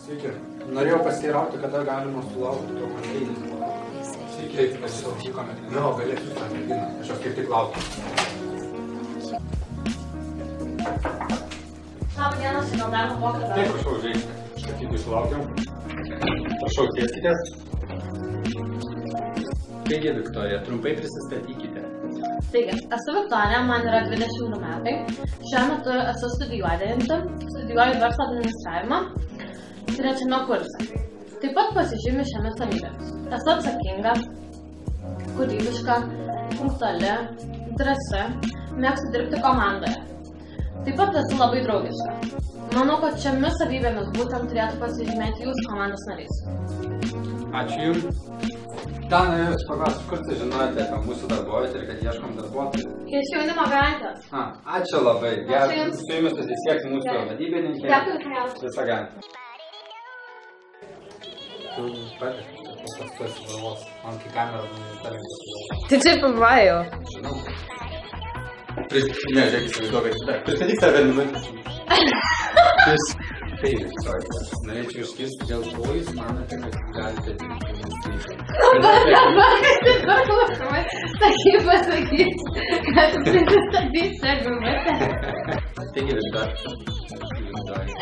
Sveiki. Norėjau pasiteirauti, kada galima sulaukti to konteinerio. Sveiki, pasilaukykome. Jo, galėsiu tą merginą. Aš jos kaip tik laukiu. Labą dieną, šiandien darbo pokalbio. Taip, prašau, užeikite. Aš kaip tik jūsų laukiau. Prašau, sėskitės. Taigi, Viktorija, trumpai prisistatykite. Taigi, esu Viktorija, man yra 20 metai. Šiuo metu esu studijuojanti, studijuoju verslo administravimą trečiame kurse. Taip pat pasižymiu šiomis savybėmis. Esu atsakinga, kūrybiška, punktuali, drąsi, mėgstu dirbti komandoje. Taip pat esu labai draugiška. Manau, kad šiomis savybėmis būtent turėtų pasižymėti jūsų komandos narys. Ačiū Jums. Dar norėjau Jūs paklausti, kur tai žinojote apie mūsų darbovietę ir kad ieškom darbuotojų? Iš jaunimo garantijos. Ačiū labai. Gerai, su Jumis susisieks mūsų vadybininkė. Dėkui, Kajauskas. Visą garantį. Tu padėk, čia pastuosi galvos. Man kai kamera tavim pasižiūrėjo. Tai čia pavajau. Žinau. Ne, žiūrėk, įsivaizduoju, kad šitą. Pristatyk save minutę. Taip, Viktorija, norėčiau iškirsti, dėl ko Jūs manote, kad galite dirbti mūsų įmonėje. Dabar, kad dabar klausimai, sakai pasakyti, kad prisistatys čia minutę. Taigi, Viktorija. Viktorija.